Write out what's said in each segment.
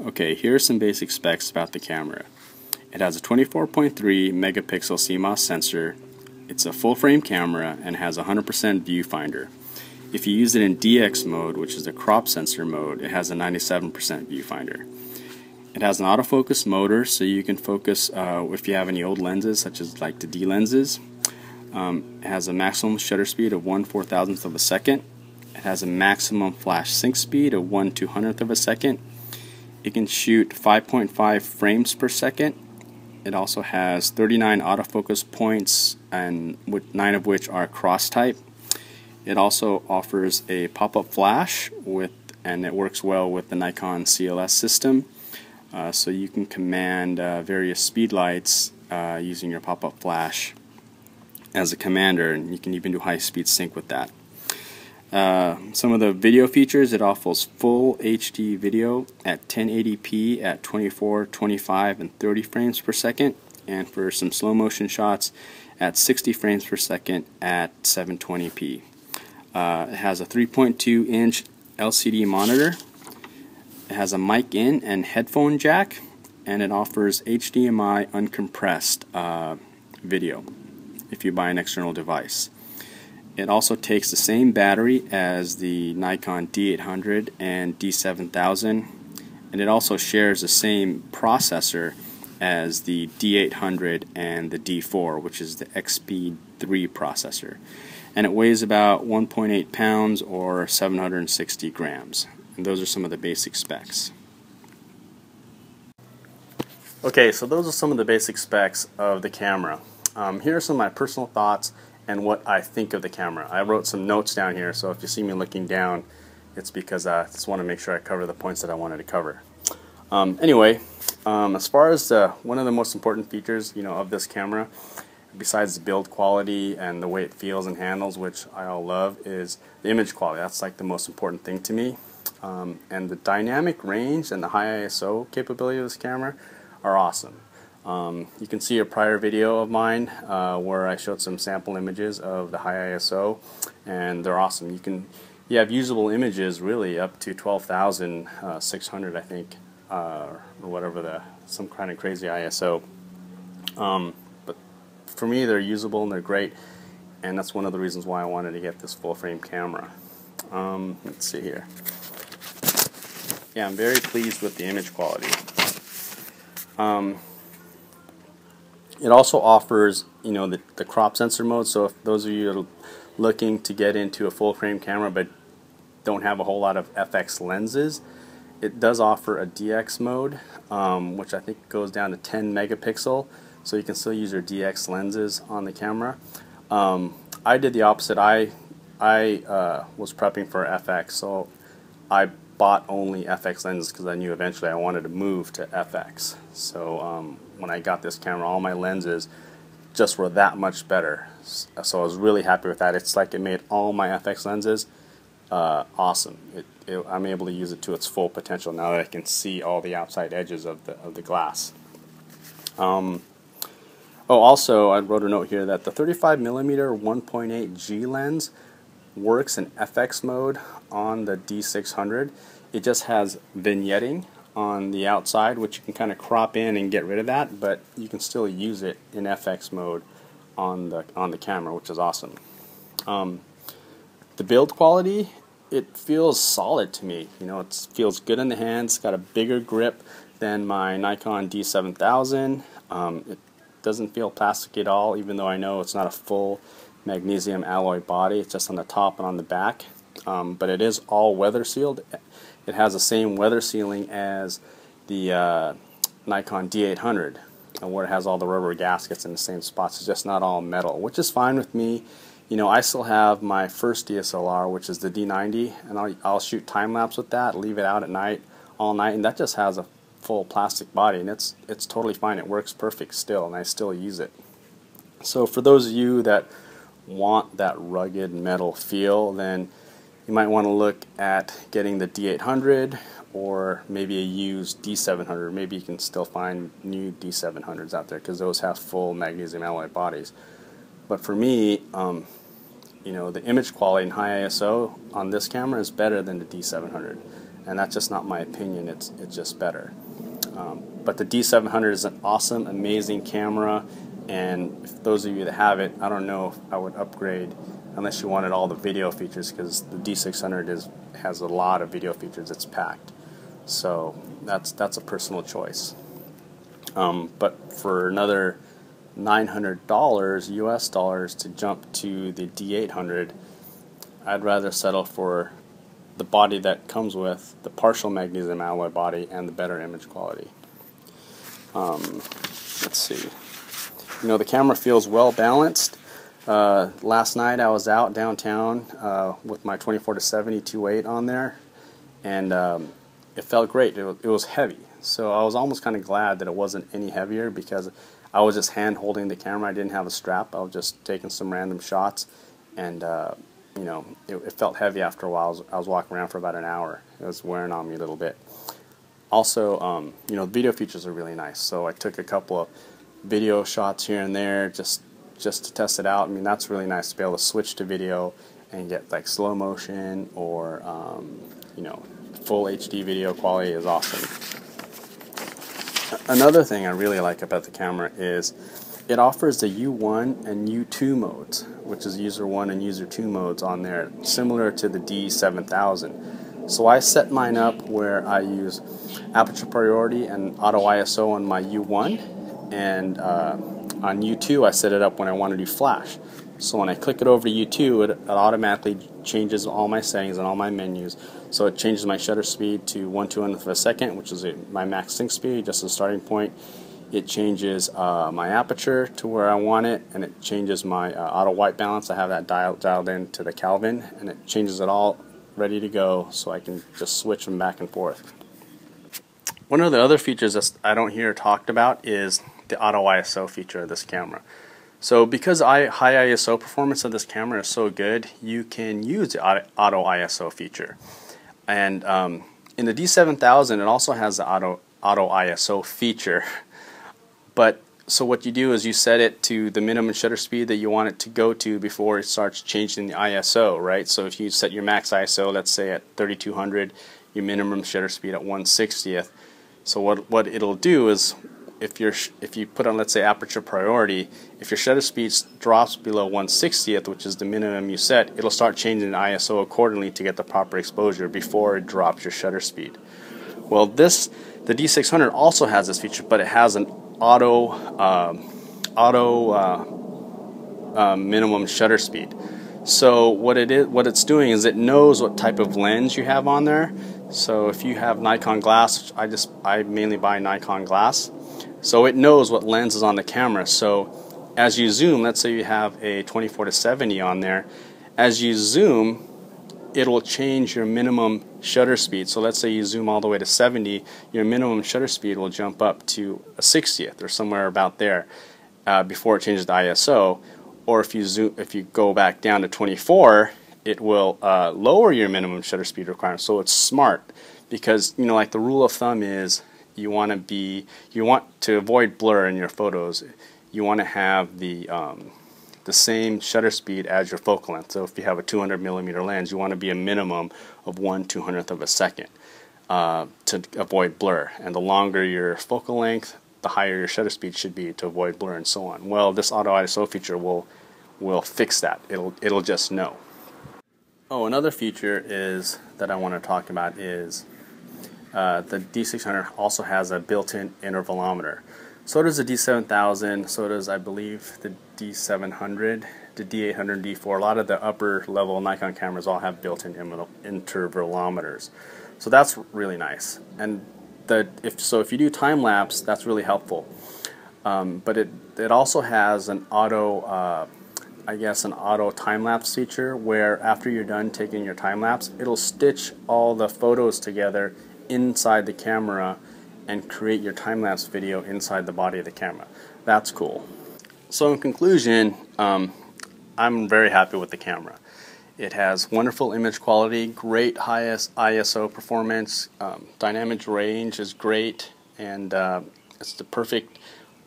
Okay, here are some basic specs about the camera. It has a 24.3 megapixel CMOS sensor. It's a full frame camera and has 100% viewfinder. If you use it in DX mode, which is the crop sensor mode, it has a 97% viewfinder. It has an autofocus motor, so you can focus if you have any old lenses, such as like the D lenses. It has a maximum shutter speed of 1/4000th of a second. It has a maximum flash sync speed of 1/200th of a second. It can shoot 5.5 frames per second. It also has 39 autofocus points, and 9 of which are cross type. It also offers a pop-up flash and it works well with the Nikon CLS system. So you can command various speed lights using your pop-up flash as a commander, and you can even do high-speed sync with that. Some of the video features: it offers full HD video at 1080p at 24, 25, and 30 frames per second, and for some slow motion shots at 60 frames per second at 720p. It has a 3.2-inch LCD monitor. It has a mic in and headphone jack, and it offers HDMI uncompressed video if you buy an external device. It also takes the same battery as the Nikon D800 and D7000, and it also shares the same processor as the D800 and the D4, which is the XP3 processor. And it weighs about 1.8 pounds or 760 grams. And those are some of the basic specs. Okay, so those are some of the basic specs of the camera. Here are some of my personal thoughts and what I think of the camera. I wrote some notes down here, so if you see me looking down, it's because I just want to make sure I cover the points that I wanted to cover. Anyway, as far as one of the most important features, of this camera, besides the build quality and the way it feels and handles, which I all love, is the image quality. That's like the most important thing to me. And the dynamic range and the high ISO capability of this camera are awesome. You can see a prior video of mine where I showed some sample images of the high ISO, and they're awesome. You have usable images really up to 12,600, I think, or whatever, some kind of crazy ISO. But for me, they're usable and they're great, and that's one of the reasons why I wanted to get this full frame camera. Let's see here. Yeah, I'm very pleased with the image quality. It also offers, the crop sensor mode. So if those of you that are looking to get into a full frame camera but don't have a whole lot of FX lenses, it does offer a DX mode, which I think goes down to 10 megapixel. So you can still use your DX lenses on the camera. I did the opposite. I was prepping for FX, so I bought only FX lenses because I knew eventually I wanted to move to FX. So when I got this camera, all my lenses just were that much better. So I was really happy with that. It's like it made all my FX lenses awesome. I'm able to use it to its full potential now that I can see all the outside edges of the glass. Also, I wrote a note here that the 35mm 1.8 G lens works in FX mode on the D600. It just has vignetting on the outside, which you can kind of crop in and get rid of that, but you can still use it in FX mode on the camera, which is awesome. The build quality, it feels solid to me. It feels good in the hands. It's got a bigger grip than my Nikon D7000. It doesn't feel plastic at all, even though I know it's not a full magnesium alloy body. It's just on the top and on the back, but it is all weather sealed. It has the same weather sealing as the Nikon D800, where it has all the rubber gaskets in the same spots. It's just not all metal, which is fine with me. I still have my first DSLR, which is the D90, and I'll shoot time lapse with that, leave it out at night, all night, and that just has a full plastic body, and it's totally fine. It works perfect still, and I still use it. So for those of you that want that rugged metal feel, then you might want to look at getting the D800 or maybe a used D700. Maybe you can still find new D700s out there because those have full magnesium alloy bodies. But for me, the image quality and high ISO on this camera is better than the D700. and that's just not my opinion. It's just better. But the D700 is an awesome, amazing camera, and if those of you that have it, I don't know if I would upgrade unless you wanted all the video features, because the D600 has a lot of video features. It's packed. So that's a personal choice. But for another $900 US dollars to jump to the D800, I'd rather settle for the body that comes with the partial magnesium alloy body and the better image quality. Let's see. You know, the camera feels well balanced. Last night I was out downtown with my 24-70 2.8 on there, and it felt great. It was heavy, so I was almost kind of glad that it wasn't any heavier, because I was just hand holding the camera. I didn't have a strap. I was just taking some random shots, and you know, it felt heavy after a while. I was walking around for about an hour. It was wearing on me a little bit. Also, you know, the video features are really nice. So I took a couple of video shots here and there just to test it out. I mean, that's really nice to be able to switch to video and get like slow motion or you know, full HD video quality is awesome. Another thing I really like about the camera is it offers the U1 and U2 modes, which is user 1 and user 2 modes on there, similar to the D7000. So I set mine up where I use aperture priority and auto ISO on my U1, and on U2 I set it up when I want to do flash. So when I click it over to U2, it automatically changes all my settings and all my menus. So it changes my shutter speed to 1/200th of a second, which is my max sync speed, just as a starting point. It changes my aperture to where I want it, and it changes my auto white balance. I have that dialed in to the Kelvin, and it changes it all ready to go, so I can just switch them back and forth. One of the other features that I don't hear talked about is the auto ISO feature of this camera. So because high ISO performance of this camera is so good, you can use the auto ISO feature. And in the D7000, it also has the auto ISO feature. But so what you do is you set it to the minimum shutter speed that you want it to go to before it starts changing the ISO, right? So if you set your max ISO, let's say at 3200, your minimum shutter speed at 1/60th. So what it'll do is if you put on, let's say, aperture priority, if your shutter speed drops below 1/60th, which is the minimum you set, it'll start changing the ISO accordingly to get the proper exposure before it drops your shutter speed. Well, the D600 also has this feature, but it has an auto minimum shutter speed. So what it's doing is it knows what type of lens you have on there. So if you have Nikon glass, I mainly buy Nikon glass. So it knows what lens is on the camera. So as you zoom, let's say you have a 24-70 on there, as you zoom, it'll change your minimum shutter speed. So let's say you zoom all the way to 70, your minimum shutter speed will jump up to a 60th or somewhere about there before it changes the ISO. Or if you go back down to 24, it will lower your minimum shutter speed requirement. So it's smart, because, you know, like the rule of thumb is you want to avoid blur in your photos. You want to have the same shutter speed as your focal length. So if you have a 200mm lens, you want to be a minimum of 1/200th of a second to avoid blur. And the longer your focal length, the higher your shutter speed should be to avoid blur, and so on. Well, this auto ISO feature will fix that. It'll just know. Oh, another feature that I want to talk about is the D600 also has a built-in intervalometer. So does the D7000, so does, I believe, the D700, the D800, D4. A lot of the upper level Nikon cameras all have built-in intervalometers. So that's really nice. And if you do time lapse, that's really helpful. But it also has an auto time lapse feature, where after you're done taking your time lapse, it'll stitch all the photos together inside the camera and create your time-lapse video inside the body of the camera. That's cool. So in conclusion, I'm very happy with the camera. It has wonderful image quality, great highest ISO performance, dynamic range is great, and it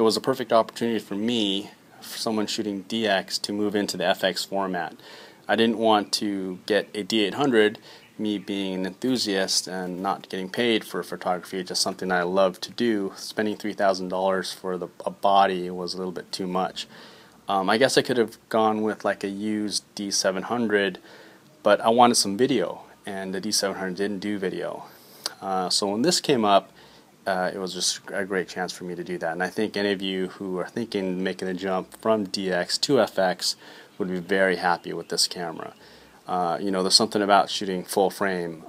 was a perfect opportunity for me, for someone shooting DX, to move into the FX format. I didn't want to get a D800 me being an enthusiast and not getting paid for photography, just something I love to do, spending $3,000 for a body was a little bit too much. I guess I could have gone with like a used D700, but I wanted some video, and the D700 didn't do video. So when this came up, it was just a great chance for me to do that. And I think any of you who are thinking making a jump from DX to FX would be very happy with this camera. You know, there's something about shooting full frame.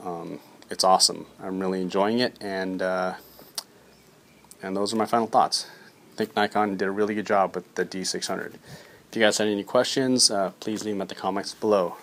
It's awesome. I'm really enjoying it, and those are my final thoughts. I think Nikon did a really good job with the D600. If you guys had any questions, please leave them at the comments below.